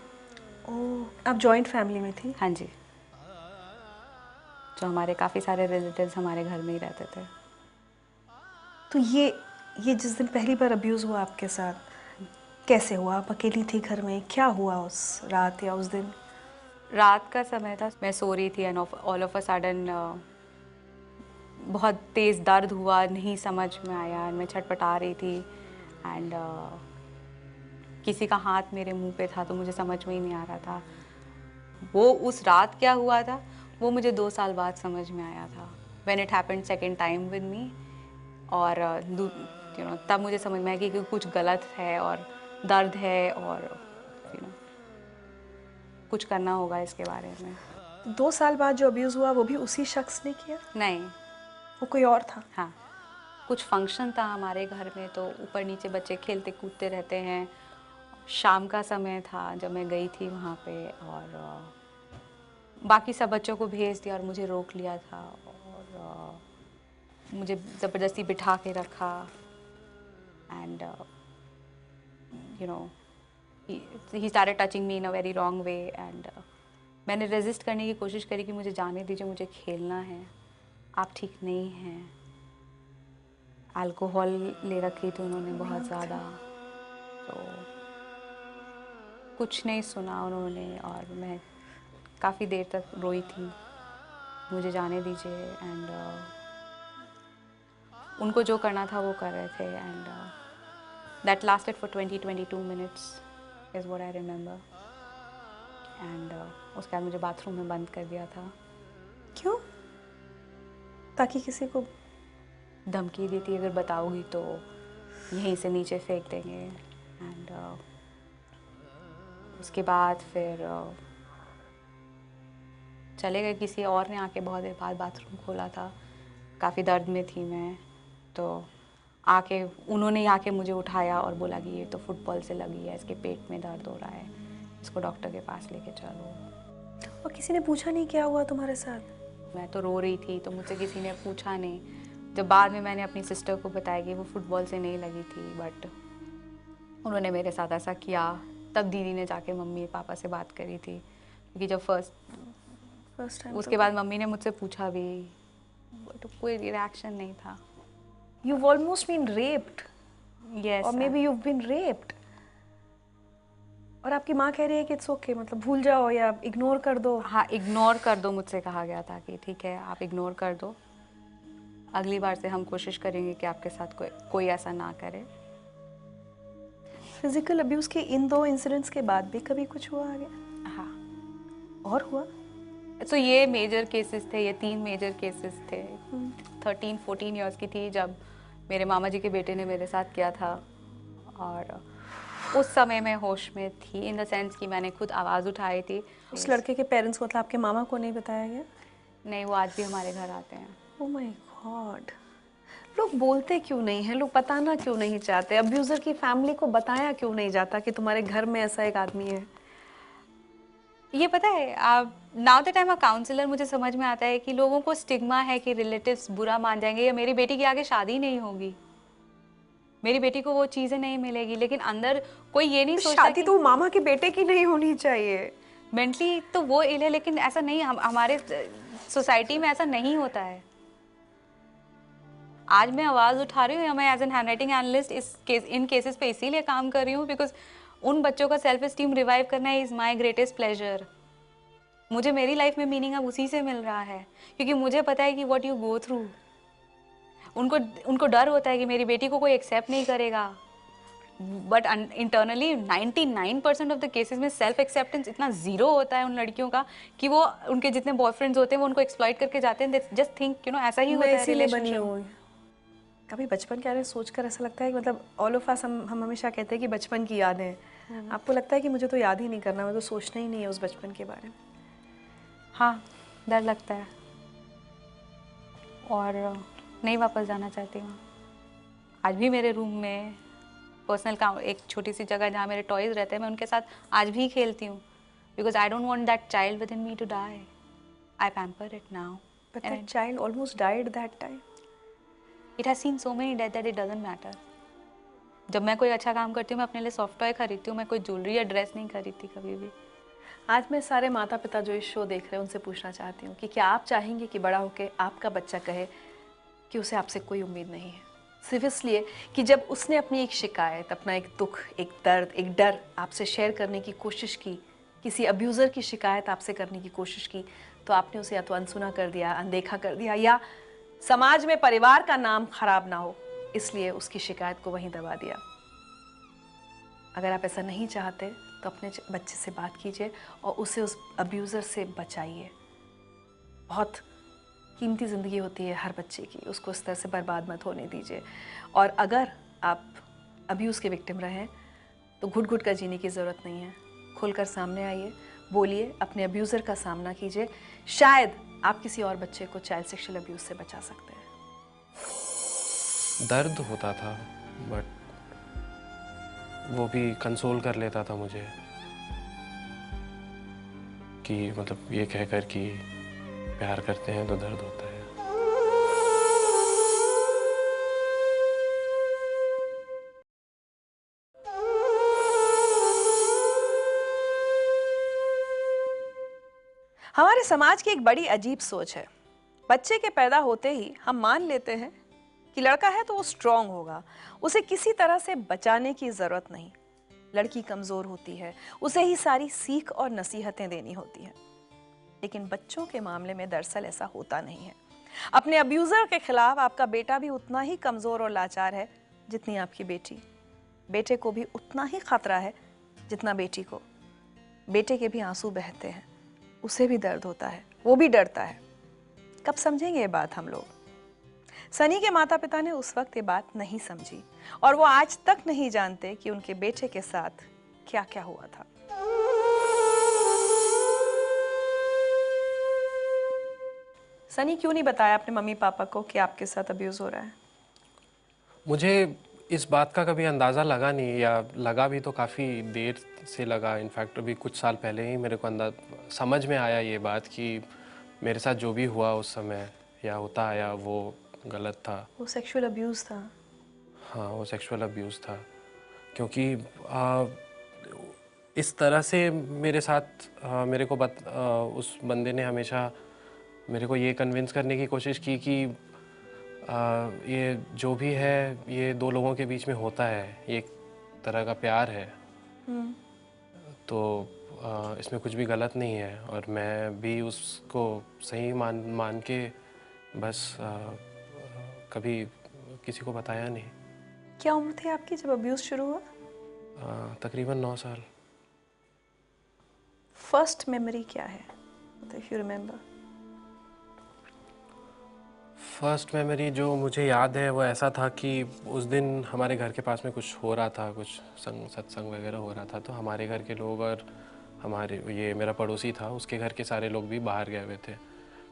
[SPEAKER 2] ओह, आप जॉइंट फैमिली में थी?
[SPEAKER 7] हाँ जी, जो हमारे काफ़ी सारे रिलेटिव्स हमारे घर में ही रहते थे।
[SPEAKER 2] तो ये जिस दिन पहली बार अब्यूज़ हुआ आपके साथ, कैसे हुआ? आप अकेली थी घर में? क्या हुआ उस रात या उस दिन?
[SPEAKER 7] रात का समय था, मैं सो रही थी and all of a sudden बहुत तेज़ दर्द हुआ, नहीं समझ में आया, मैं छटपटा रही थी एंड किसी का हाथ मेरे मुंह पे था, तो मुझे समझ में ही नहीं आ रहा था वो उस रात क्या हुआ था। वो मुझे 2 साल बाद समझ में आया था, when it happened second time with me. और तब मुझे समझ में आया कि कुछ गलत है और दर्द है और कुछ करना होगा इसके बारे में।
[SPEAKER 2] 2 साल बाद जो अब्यूज़ हुआ वो भी उसी शख्स ने किया?
[SPEAKER 7] नहीं,
[SPEAKER 2] वो कोई और था?
[SPEAKER 7] हाँ, कुछ फंक्शन था हमारे घर में, तो ऊपर नीचे बच्चे खेलते कूदते रहते हैं। शाम का समय था जब मैं गई थी वहाँ पे, और बाकी सब बच्चों को भेज दिया और मुझे रोक लिया था और मुझे ज़बरदस्ती बिठा के रखा and he started touching me in a very wrong way and मैंने रेजिस्ट करने की कोशिश करी कि मुझे जाने दीजिए, मुझे खेलना है, आप ठीक नहीं हैं। अल्कोहल ले रखी थी उन्होंने बहुत ज़्यादा, तो कुछ नहीं सुना उन्होंने और मैं काफ़ी देर तक रोई थी, मुझे जाने दीजिए। एंड उनको जो करना था वो कर रहे थे and that lasted for 20-22 minutes is what I remember. And उसके बाद मुझे बाथरूम में बंद कर दिया था।
[SPEAKER 2] क्यों? ताकि किसी को
[SPEAKER 7] धमकी दी थी, अगर बताओगी तो यहीं से नीचे फेंक देंगे। एंड उसके बाद फिर चले गए, किसी और ने आके बहुत देर बाद बाथरूम खोला था, काफ़ी दर्द में थी मैं, तो उन्होंने आके मुझे उठाया और बोला कि ये तो फुटबॉल से लगी है, इसके पेट में दर्द हो रहा है, इसको डॉक्टर के पास लेके चलो।
[SPEAKER 2] और किसी ने पूछा नहीं क्या हुआ तुम्हारे साथ?
[SPEAKER 7] मैं तो रो रही थी तो मुझसे किसी ने पूछा नहीं। जब बाद में मैंने अपनी सिस्टर को बताया कि वो फुटबॉल से नहीं लगी थी, बट उन्होंने मेरे साथ ऐसा किया, तब दीदी ने जाके मम्मी पापा से बात करी थी। क्योंकि जब
[SPEAKER 2] फर्स्ट टाइम
[SPEAKER 7] उसके बाद मम्मी ने मुझसे पूछा भी, बट कोई रिएक्शन नहीं था।
[SPEAKER 2] you've almost been raped
[SPEAKER 7] yes,
[SPEAKER 2] or maybe you've been raped और आपकी माँ कह रही है कि इट्स ओके, मतलब भूल जाओ या इग्नोर कर दो।
[SPEAKER 7] हाँ, इग्नोर कर दो। मुझसे कहा गया था कि ठीक है आप इग्नोर कर दो, अगली बार से हम कोशिश करेंगे कि आपके साथ कोई ऐसा ना करे।
[SPEAKER 2] फिजिकल अब्यूज के इन 2 इंसिडेंट्स के बाद भी कभी कुछ हुआ आगे?
[SPEAKER 7] हाँ,
[SPEAKER 2] और हुआ?
[SPEAKER 7] तो ये मेजर केसेस थे, ये 3 मेजर केसेस थे। 13-14 इयर्स की थी जब मेरे मामा जी के बेटे ने मेरे साथ किया था, और उस समय मैं होश में थी, इन द सेंस कि मैंने खुद आवाज़ उठाई थी।
[SPEAKER 2] उस लड़के के पेरेंट्स को, मतलब आपके मामा को नहीं बताया गया?
[SPEAKER 7] नहीं, वो आज भी हमारे घर आते हैं।
[SPEAKER 2] ओह माय गॉड, लोग बोलते क्यों नहीं हैं? लोग बताना क्यों नहीं चाहते? अब्यूजर की फैमिली को बताया क्यों नहीं जाता कि तुम्हारे घर में ऐसा एक आदमी है?
[SPEAKER 7] ये पता है, आप know that I am a counsellor, मुझे समझ में आता है कि लोगों को स्टिग्मा है कि रिलेटिव्स बुरा मान जाएंगे या मेरी बेटी की आगे शादी नहीं होगी, मेरी बेटी को वो चीज़ें नहीं मिलेगी। लेकिन अंदर कोई ये नहीं सोचता
[SPEAKER 2] शादी
[SPEAKER 7] कि
[SPEAKER 2] तो मामा के बेटे की नहीं होनी चाहिए।
[SPEAKER 7] मेंटली तो वो इल है, लेकिन ऐसा नहीं, हमारे सोसाइटी में ऐसा नहीं होता है। आज मैं आवाज़ उठा रही हूँ या मैं as an handwriting analyst in cases पे इसीलिए काम कर रही हूँ बिकॉज उन बच्चों का सेल्फ एस्टीम रिवाइव करना इज़ माई ग्रेटेस्ट प्लेजर। मुझे मेरी लाइफ में मीनिंग अब उसी से मिल रहा है, क्योंकि मुझे पता है कि व्हाट यू गो थ्रू। उनको डर होता है कि मेरी बेटी को कोई एक्सेप्ट नहीं करेगा, but internally 99% of the cases में सेल्फ एक्सेप्टेंस इतना ज़ीरो होता है उन लड़कियों का कि वो उनके जितने बॉयफ्रेंड्स होते हैं वो उनको एक्सप्लॉइट करके जाते हैं। जस्ट थिंक ऐसा ही होता है
[SPEAKER 2] इसीलिए बनी
[SPEAKER 7] relationship।
[SPEAKER 2] हूँ। कभी बचपन के बारे में सोचकर ऐसा लगता है कि मतलब ऑल ऑफ अस हम हमेशा कहते हैं कि बचपन की यादें। आपको लगता है कि मुझे तो याद ही नहीं करना, मुझे तो सोचना ही नहीं है उस बचपन के बारे में?
[SPEAKER 7] हाँ, डर लगता है और नहीं वापस जाना चाहती हूँ। आज भी मेरे रूम में पर्सनल काम, एक छोटी सी जगह जहाँ मेरे टॉयज़ रहते हैं, मैं उनके साथ आज भी खेलती हूँ because I don't want that child within me to die. I pamper it now.
[SPEAKER 2] But that child almost died that time.
[SPEAKER 7] It has seen so many death that it doesn't matter. जब मैं कोई अच्छा काम करती हूँ, मैं अपने लिए सॉफ्ट टॉय खरीदती हूँ, मैं कोई ज्वेलरी या ड्रेस नहीं खरीदती कभी भी।
[SPEAKER 2] आज मैं सारे माता पिता जो इस शो देख रहे हैं उनसे पूछना चाहती हूँ कि क्या आप चाहेंगे कि बड़ा होकर आपका बच्चा कहे कि उसे आपसे कोई उम्मीद नहीं है, सिर्फ इसलिए कि जब उसने अपनी एक शिकायत, अपना एक दुख, एक दर्द, एक डर आपसे शेयर करने की कोशिश की, किसी अब्यूज़र की शिकायत आपसे करने की कोशिश की, तो आपने उसे या तो अनसुना कर दिया, अनदेखा कर दिया, या समाज में परिवार का नाम खराब ना हो इसलिए उसकी शिकायत को वहीं दबा दिया। अगर आप ऐसा नहीं चाहते तो अपने बच्चे से बात कीजिए और उसे उस अब्यूज़र से बचाइए। बहुत कीमती ज़िंदगी होती है हर बच्चे की, उसको इस तरह से बर्बाद मत होने दीजिए। और अगर आप अब्यूज़ के विक्टिम रहें तो घुट घुट कर जीने की ज़रूरत नहीं है, खुलकर सामने आइए, बोलिए, अपने अब्यूज़र का सामना कीजिए। शायद आप किसी और बच्चे को चाइल्ड सेक्सुअल अब्यूज़ से बचा सकते हैं।
[SPEAKER 8] दर्द होता था बट वो भी कंसोल कर लेता था मुझे कि मतलब ये कहकर कि प्यार करते हैं तो दर्द होता है।
[SPEAKER 2] हमारे समाज की एक बड़ी अजीब सोच है। बच्चे के पैदा होते ही हम मान लेते हैं कि लड़का है तो वो स्ट्रांग होगा, उसे किसी तरह से बचाने की जरूरत नहीं। लड़की कमजोर होती है, उसे ही सारी सीख और नसीहतें देनी होती हैं। लेकिन बच्चों के मामले में दरअसल ऐसा होता नहीं है। अपने अब्यूजर के खिलाफ आपका बेटा भी उतना ही कमजोर और लाचार है जितनी आपकी बेटी। बेटे को भी उतना ही खतरा है जितना बेटी को। बेटे के भी आंसू बहते हैं, उसे भी दर्द होता है, वो भी डरता है। कब समझेंगे ये बात हम लोग? सनी के माता पिता ने उस वक्त ये बात नहीं समझी और वो आज तक नहीं जानते कि उनके बेटे के साथ क्या क्या हुआ था। सनी क्यों नहीं बताया अपने मम्मी पापा को कि आपके साथ अब्यूज हो रहा है?
[SPEAKER 8] मुझे इस बात का कभी अंदाज़ा लगा नहीं, या लगा भी तो काफ़ी देर से लगा। इनफैक्ट अभी कुछ साल पहले ही मेरे को समझ में आया ये बात कि मेरे साथ जो भी हुआ उस समय या होता आया वो गलत था।
[SPEAKER 2] वो सेक्सुअल अब्यूज़ था।
[SPEAKER 8] हाँ, वो सेक्सुअल अब्यूज़ था, क्योंकि इस तरह से मेरे साथ मेरे को उस बंदे ने हमेशा मेरे को ये कन्विंस करने की कोशिश की कि ये जो भी है ये दो लोगों के बीच में होता है, ये एक तरह का प्यार है, तो इसमें कुछ भी गलत नहीं है। और मैं भी उसको सही मान के बस कभी किसी को बताया नहीं।
[SPEAKER 2] क्या उम्र थी आपकी जब अब्यूज़ शुरू हुआ?
[SPEAKER 8] तकरीबन 9 साल।
[SPEAKER 2] फर्स्ट मेमोरी क्या है, if you remember?
[SPEAKER 8] First memory जो मुझे याद है वो ऐसा था कि उस दिन हमारे घर के पास में कुछ हो रहा था, कुछ सत्संग वगैरह हो रहा था, तो हमारे घर के लोग और हमारे ये मेरा पड़ोसी था उसके घर के सारे लोग भी बाहर गए हुए थे,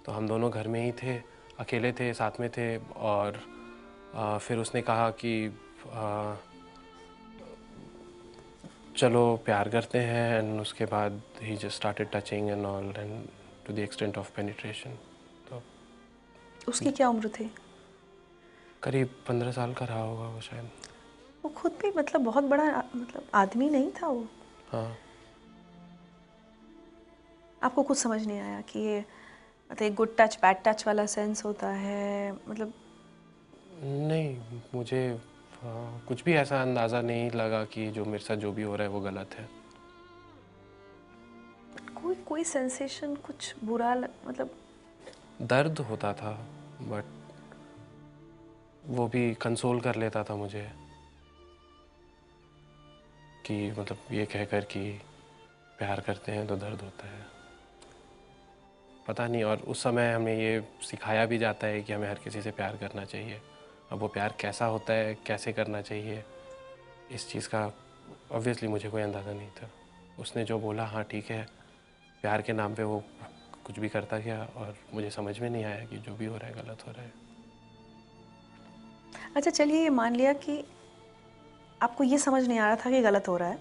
[SPEAKER 8] तो हम दोनों घर में ही थे, अकेले थे, साथ में थे। और फिर उसने कहा कि चलो प्यार करते हैं, एंड उसके बाद ही just started touching and all and to the extent of penetration. तो
[SPEAKER 2] उसकी क्या उम्र थी?
[SPEAKER 8] करीब 15 साल का रहा होगा वो शायद।
[SPEAKER 2] वो खुद भी मतलब बहुत बड़ा मतलब आदमी नहीं था वो?
[SPEAKER 8] हाँ।
[SPEAKER 2] आपको कुछ समझ नहीं आया कि ये मतलब एक गुड टच बैड टच वाला सेंस होता है? मतलब
[SPEAKER 8] नहीं, मुझे कुछ भी ऐसा अंदाज़ा नहीं लगा कि जो मेरे साथ जो भी हो रहा है वो गलत है।
[SPEAKER 2] कोई सेंसेशन कुछ बुरा मतलब
[SPEAKER 8] दर्द होता था, बट वो भी कंसोल कर लेता था मुझे कि मतलब ये कहकर कि प्यार करते हैं तो दर्द होता है, पता नहीं। और उस समय हमें ये सिखाया भी जाता है कि हमें हर किसी से प्यार करना चाहिए। अब वो प्यार कैसा होता है, कैसे करना चाहिए, इस चीज़ का ऑब्वियसली मुझे कोई अंदाज़ा नहीं था। उसने जो बोला हाँ ठीक है, प्यार के नाम पे वो कुछ भी करता गया और मुझे समझ में नहीं आया कि जो भी हो रहा है गलत हो रहा है।
[SPEAKER 2] अच्छा चलिए ये मान लिया कि आपको ये समझ नहीं आ रहा था कि गलत हो रहा है,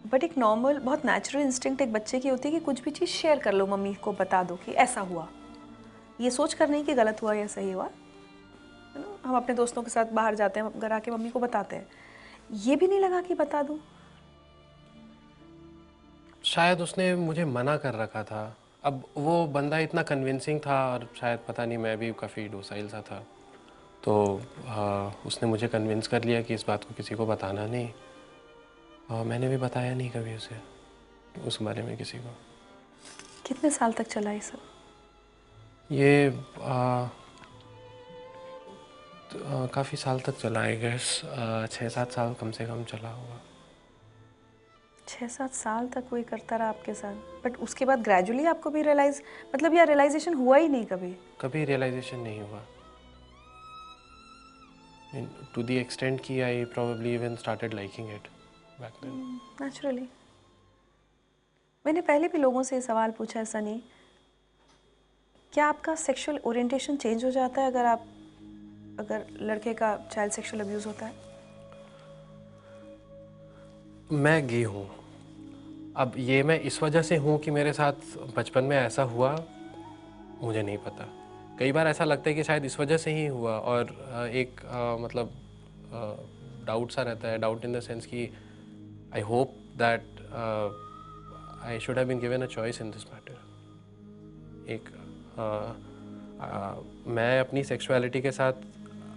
[SPEAKER 2] बट एक नॉर्मल बहुत नेचुरल इंस्टिंक्ट एक बच्चे की होती है कि कुछ भी चीज़ शेयर कर लो, मम्मी को बता दो कि ऐसा हुआ, ये सोच कर नहीं कि गलत हुआ या सही हुआ। हम अपने दोस्तों के साथ बाहर जाते हैं, घर आके मम्मी को बताते हैं, ये भी नहीं लगा कि बता दूं?
[SPEAKER 8] शायद उसने मुझे मना कर रखा था। अब वो बंदा इतना कन्विंसिंग था और शायद पता नहीं मैं भी काफ़ी डोसाइल सा था, तो उसने मुझे कन्विंस कर लिया कि इस बात को किसी को बताना नहीं, और मैंने भी बताया नहीं कभी उसे उस बारे में किसी को।
[SPEAKER 2] कितने साल तक चला ये सब?
[SPEAKER 8] ये काफ़ी साल तक चला, आई गेस 6-7 साल कम से कम चला होगा।
[SPEAKER 2] 6-7 साल तक वही करता रहा आपके साथ, बट उसके बाद ग्रेजुअली आपको भी रियलाइज मतलब या रियलाइजेशन हुआ ही नहीं कभी?
[SPEAKER 8] कभी रियलाइजेशन नहीं हुआ, टू द एक्सटेंट कि I probably even started liking it back then.
[SPEAKER 2] Naturally. मैंने पहले भी लोगों से ये सवाल पूछा है सनी, क्या आपका सेक्सुअल ओरिएंटेशन चेंज हो जाता है अगर लड़के का चाइल्ड सेक्सुअल अब्यूज होता है?
[SPEAKER 8] मैं गे हूँ। अब ये मैं इस वजह से हूँ कि मेरे साथ बचपन में ऐसा हुआ, मुझे नहीं पता। कई बार ऐसा लगता है कि शायद इस वजह से ही हुआ, और एक मतलब डाउट सा रहता है, डाउट इन द सेंस कि I hope that I should have been given a choice in this matter. एक मैं अपनी सेक्सुअलिटी के साथ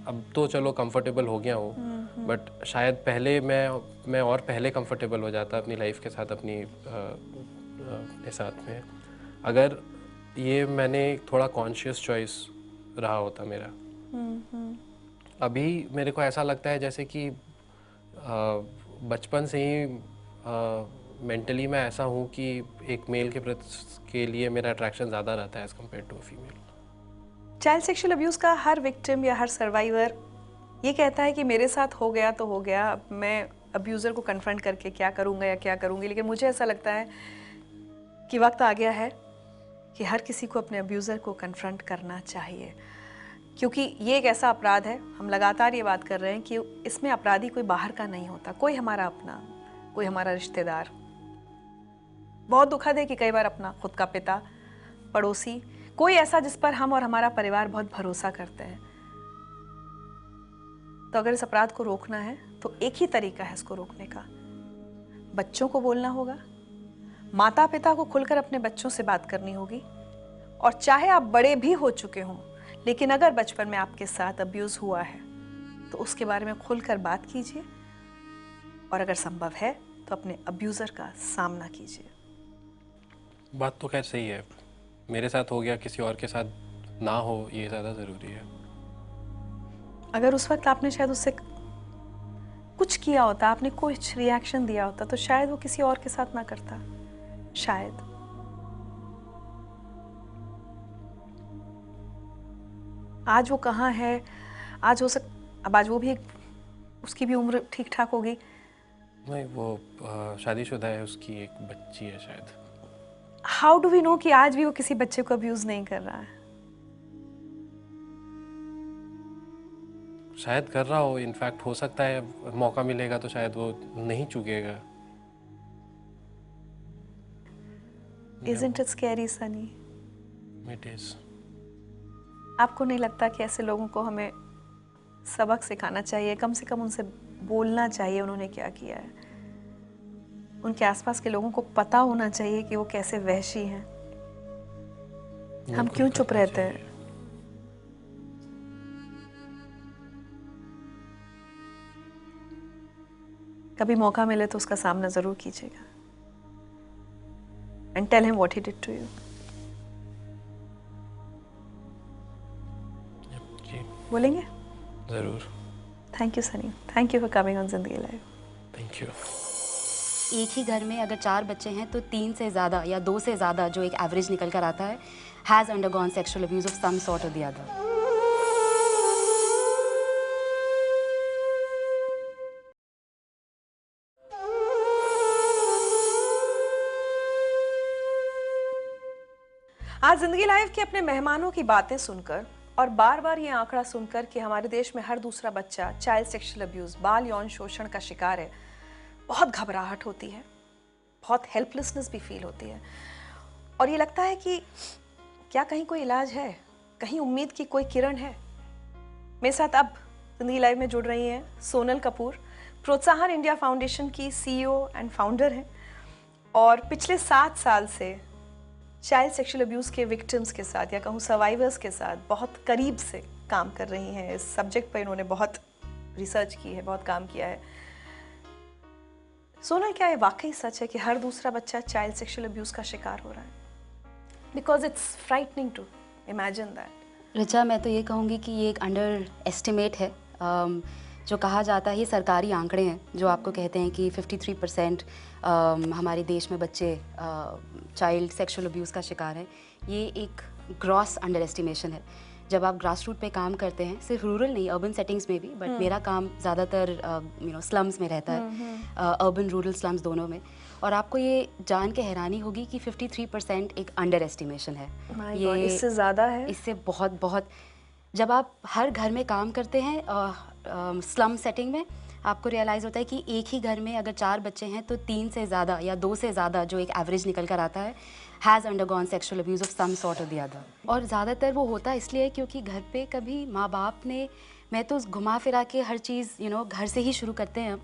[SPEAKER 8] अब तो चलो कंफर्टेबल हो गया हूँ, बट शायद पहले मैं और पहले कंफर्टेबल हो जाता अपनी लाइफ के साथ, अपने साथ में, अगर ये मैंने थोड़ा कॉन्शियस चॉइस रहा होता मेरा। अभी मेरे को ऐसा लगता है जैसे कि बचपन से ही मेंटली मैं ऐसा हूँ कि एक मेल के लिए मेरा अट्रैक्शन ज़्यादा रहता है as compared to a female.
[SPEAKER 2] Child sexual abuse का हर विक्टिम या हर सर्वाइवर ये कहता है कि मेरे साथ हो गया तो हो गया, अब मैं अब्यूज़र को कन्फ्रंट करके क्या करूँगा या क्या करूँगी। लेकिन मुझे ऐसा लगता है कि वक्त आ गया है कि हर किसी को अपने अब्यूज़र को कन्फ्रंट करना चाहिए। क्योंकि ये एक ऐसा अपराध है, हम लगातार ये बात कर रहे हैं कि इसमें अपराधी कोई बाहर का नहीं होता, कोई हमारा अपना, कोई हमारा रिश्तेदार। बहुत दुखद है कि कई बार अपना खुद का पिता, पड़ोसी, कोई ऐसा जिस पर हम और हमारा परिवार बहुत भरोसा करते हैं। तो अगर इस अपराध को रोकना है तो एक ही तरीका है इसको रोकने का, बच्चों को बोलना होगा, माता पिता को खुलकर अपने बच्चों से बात करनी होगी। और चाहे आप बड़े भी हो चुके हों, लेकिन अगर बचपन में आपके साथ अब्यूज़ हुआ है तो उसके बारे में खुलकर बात कीजिए, और अगर संभव है तो अपने अब्यूज़र का सामना कीजिए।
[SPEAKER 8] बात तो खैर सही है, मेरे साथ हो गया, किसी और के साथ ना हो, ये ज़्यादा ज़रूरी है।
[SPEAKER 2] अगर उस वक्त आपने शायद उससे कुछ किया होता, आपने कुछ रिएक्शन दिया होता, तो शायद वो किसी और के साथ ना करता, शायद। आज वो कहाँ है, आज अब आज वो भी उसकी भी उम्र ठीक ठाक होगी।
[SPEAKER 8] नहीं, वो शादीशुदा है, उसकी एक बच्ची है शायद।
[SPEAKER 2] हाउ डू वी नो कि आज भी वो किसी बच्चे को अब्यूज नहीं कर रहा है?
[SPEAKER 8] शायद कर रहा हो, इनफैक्ट हो सकता है मौका मिलेगा तो शायद वो नहीं चूकेगा।
[SPEAKER 2] Isn't it scary, Sunny?
[SPEAKER 8] It is.
[SPEAKER 2] आपको नहीं लगता कि ऐसे लोगों को हमें सबक सिखाना चाहिए, कम से कम उनसे बोलना चाहिए उन्होंने क्या किया है? उनके आसपास के लोगों को पता होना चाहिए कि वो कैसे वहशी हैं। हम क्यों चुप रहते हैं? कभी मौका मिले तो उसका सामना जरूर कीजिएगा। And tell him what he did to you.
[SPEAKER 8] जी
[SPEAKER 2] बोलेंगे?
[SPEAKER 8] ज़रूर।
[SPEAKER 2] Thank you, Sunny. Thank you for coming on Zindagi Live.
[SPEAKER 8] Thank you.
[SPEAKER 9] एक ही घर में अगर 4 बच्चे हैं तो 3 से ज़्यादा या 2 से ज़्यादा जो एक एवरेज निकल कर आता है has undergone sexual abuse of some sort और द अदर।
[SPEAKER 2] आज जिंदगी लाइव के अपने मेहमानों की बातें सुनकर और बार बार ये आंकड़ा सुनकर कि हमारे देश में हर दूसरा बच्चा चाइल्ड सेक्सुअल अब्यूज, बाल यौन शोषण का शिकार है, बहुत घबराहट होती है, बहुत हेल्पलेसनेस भी फील होती है। और ये लगता है कि क्या कहीं कोई इलाज है, कहीं उम्मीद की कोई किरण है? मेरे साथ अब जिंदगी लाइव में जुड़ रही हैं सोनल कपूर, प्रोत्साहन इंडिया फाउंडेशन की CEO एंड फाउंडर हैं, और पिछले 7 साल से चाइल्ड सेक्सुअल अब्यूज के विक्टिम्स के साथ या कहूँ सर्वाइवर्स के साथ बहुत करीब से काम कर रही हैं। इस सब्जेक्ट पर इन्होंने बहुत रिसर्च की है, बहुत काम किया है। सोनल, क्या ये वाकई सच है कि हर दूसरा बच्चा चाइल्ड सेक्सुअल अब्यूज का शिकार हो रहा है? Because it's frightening to imagine that.
[SPEAKER 9] Richa, मैं तो ये कहूँगी कि ये एक अंडर एस्टिमेट है। जो कहा जाता है, ये सरकारी आंकड़े हैं जो आपको कहते हैं कि 53% हमारे देश में बच्चे चाइल्ड सेक्सुअल अब्यूज़ का शिकार हैं। ये एक ग्रॉस अंडर एस्टिमेशन है। जब आप ग्रास रूट पे काम करते हैं, सिर्फ रूरल नहीं, अर्बन सेटिंग्स में भी, बट मेरा काम ज़्यादातर स्लम्स में रहता है, अर्बन रूरल स्लम्स दोनों में, और आपको ये जान के हैरानी होगी कि 53% एक अंडर एस्टिमेशन है।
[SPEAKER 2] ये इससे ज़्यादा है,
[SPEAKER 9] इससे बहुत बहुत। जब आप हर घर में काम करते हैं स्लम सेटिंग में, आपको रियलाइज़ होता है कि एक ही घर में अगर 4 बच्चे हैं तो 3 से ज़्यादा या 2 से ज़्यादा जो एक एवरेज निकल कर आता है has undergone sexual abuse of some sort और द अदर। और ज़्यादातर वो होता इसलिए क्योंकि घर पे कभी माँ बाप ने, मैं तो घुमा फिरा के हर चीज़ घर से ही शुरू करते हैं हम,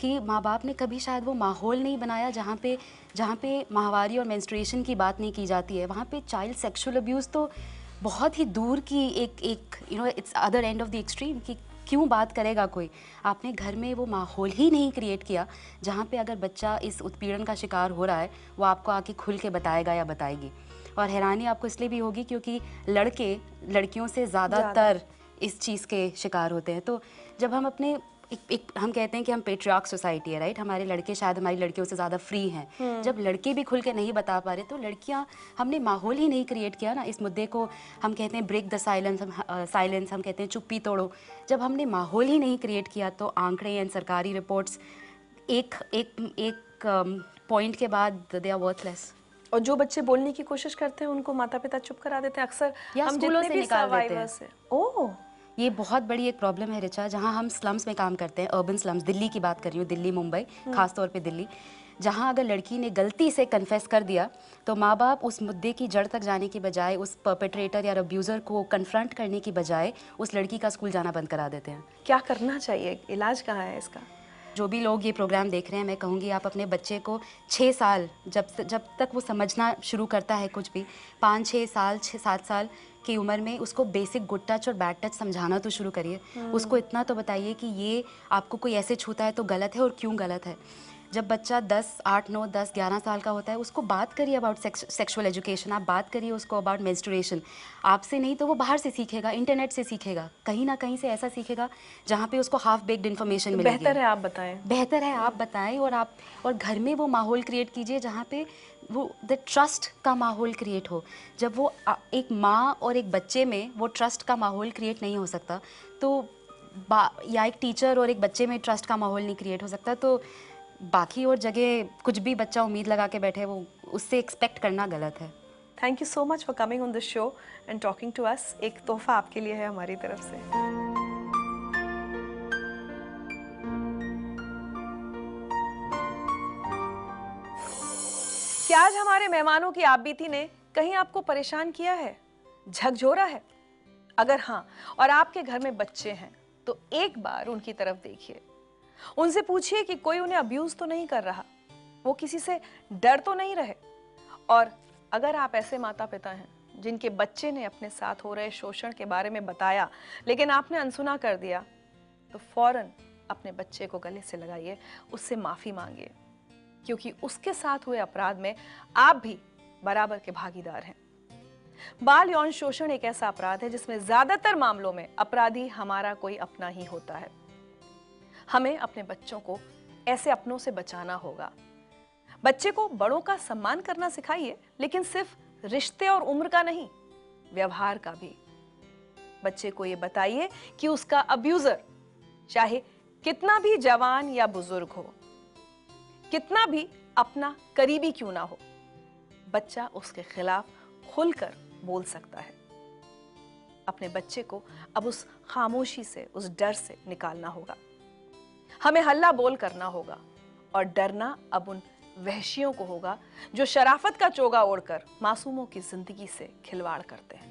[SPEAKER 9] कि माँ बाप ने कभी शायद वो माहौल नहीं बनाया जहाँ पे माहवारी और मेंस्ट्रुएशन की बात नहीं की जाती है। वहाँ पे चाइल्ड सेक्सुअल अब्यूज़ तो बहुत ही दूर की एक it's other end of the extreme, कि क्यों बात करेगा कोई। आपने घर में वो माहौल ही नहीं क्रिएट किया जहाँ पे अगर बच्चा इस उत्पीड़न का शिकार हो रहा है वो आपको आके खुल के बताएगा या बताएगी। और हैरानी आपको इसलिए भी होगी क्योंकि लड़के लड़कियों से ज़्यादातर इस चीज़ के शिकार होते हैं। तो जब हम अपने हम कहते हैं कि हम पेट्रियार्क सोसाइटी है, राइट, हमारे लड़के शायद हमारी लड़कियों से ज़्यादा फ्री हैं। जब लड़के भी खुल के नहीं बता पा रहे तो लड़कियां, हमने माहौल ही नहीं क्रिएट किया ना इस मुद्दे को। हम कहते हैं ब्रेक द साइलेंस, हम कहते हैं चुप्पी तोड़ो। जब हमने माहौल ही नहीं क्रिएट किया तो आंकड़े एंड सरकारी रिपोर्ट्स एक पॉइंट के बाद दे आर वर्थलेस।
[SPEAKER 2] और जो बच्चे बोलने की कोशिश करते हैं उनको माता पिता चुप करा देते हैं अक्सर।
[SPEAKER 9] या
[SPEAKER 2] हम
[SPEAKER 9] स्कूलों
[SPEAKER 2] जितने
[SPEAKER 9] से
[SPEAKER 2] भी
[SPEAKER 9] निकाल देते हैं।
[SPEAKER 2] सर्वाइवर्स हैं। ओह,
[SPEAKER 9] ये बहुत बड़ी एक प्रॉब्लम है रिचा। जहाँ हम स्लम्स में काम करते हैं, अर्बन स्लम्स, दिल्ली की बात कर रही हूँ, दिल्ली मुंबई, खास तौर पे दिल्ली, जहाँ अगर लड़की ने गलती से कन्फेस कर दिया तो माँ बाप उस मुद्दे की जड़ तक जाने की बजाय, उस परपेट्रेटर या अब्यूज़र को कन्फ्रंट करने की बजाय उस लड़की का स्कूल जाना बंद करा देते हैं।
[SPEAKER 2] क्या करना चाहिए? इलाज कहाँ है इसका?
[SPEAKER 9] जो भी लोग ये प्रोग्राम देख रहे हैं, मैं कहूँगी आप अपने बच्चे को 6 साल, जब तक वो समझना शुरू करता है कुछ भी, 5-6 साल, 6-7 साल की उम्र में उसको बेसिक गुड टच और बैड टच समझाना तो शुरू करिए। उसको इतना तो बताइए कि ये आपको कोई ऐसे छूता है तो गलत है और क्यों गलत है। जब बच्चा 8, 9, 10, 11 साल का होता है, उसको बात करिए अबाउट सेक्सुअल एजुकेशन। आप बात करिए उसको अबाउट मेंस्ट्रुएशन। आपसे नहीं तो वो बाहर से सीखेगा, इंटरनेट से सीखेगा, कहीं ना कहीं से ऐसा सीखेगा जहाँ पे उसको हाफ बेक्ड इन्फॉर्मेशन मिलेगी।
[SPEAKER 2] बेहतर है आप बताएं।
[SPEAKER 9] बेहतर है आप बताएं, और घर में वो माहौल क्रिएट कीजिए जहाँ पे वो द ट्रस्ट का माहौल क्रिएट हो। जब वो एक माँ और एक बच्चे में वो ट्रस्ट का माहौल क्रिएट नहीं हो सकता तो या एक टीचर और एक बच्चे में ट्रस्ट का माहौल नहीं क्रिएट हो सकता, तो बाकी और जगह कुछ भी बच्चा उम्मीद लगा के बैठे, वो उससे एक्सपेक्ट करना गलत है।
[SPEAKER 2] Thank you so much for coming on this show and talking to us. एक तोहफा आपके लिए है हमारी तरफ से। क्या आज हमारे मेहमानों की आपबीती ने कहीं आपको परेशान किया है, झकझोरा है? अगर हाँ, और आपके घर में बच्चे हैं तो एक बार उनकी तरफ देखिए, उनसे पूछिए कि कोई उन्हें अब्यूज तो नहीं कर रहा, वो किसी से डर तो नहीं रहे। और अगर आप ऐसे माता पिता हैं जिनके बच्चे ने अपने साथ हो रहे शोषण के बारे में बताया लेकिन आपने अनसुना कर दिया, तो फौरन अपने बच्चे को गले से लगाइए, उससे माफी मांगिए, क्योंकि उसके साथ हुए अपराध में आप भी बराबर के भागीदार हैं। बाल यौन शोषण एक ऐसा अपराध है जिसमें ज्यादातर मामलों में अपराधी हमारा कोई अपना ही होता है। हमें अपने बच्चों को ऐसे अपनों से बचाना होगा। बच्चे को बड़ों का सम्मान करना सिखाइए, लेकिन सिर्फ रिश्ते और उम्र का नहीं, व्यवहार का भी। बच्चे को ये बताइए कि उसका अब्यूजर चाहे कितना भी जवान या बुजुर्ग हो, कितना भी अपना करीबी क्यों ना हो, बच्चा उसके खिलाफ खुलकर बोल सकता है। अपने बच्चे को अब उस खामोशी से, उस डर से निकालना होगा। हमें हल्ला बोल करना होगा और डरना अब उन वहशियों को होगा जो शराफत का चोगा ओढ़कर मासूमों की जिंदगी से खिलवाड़ करते हैं।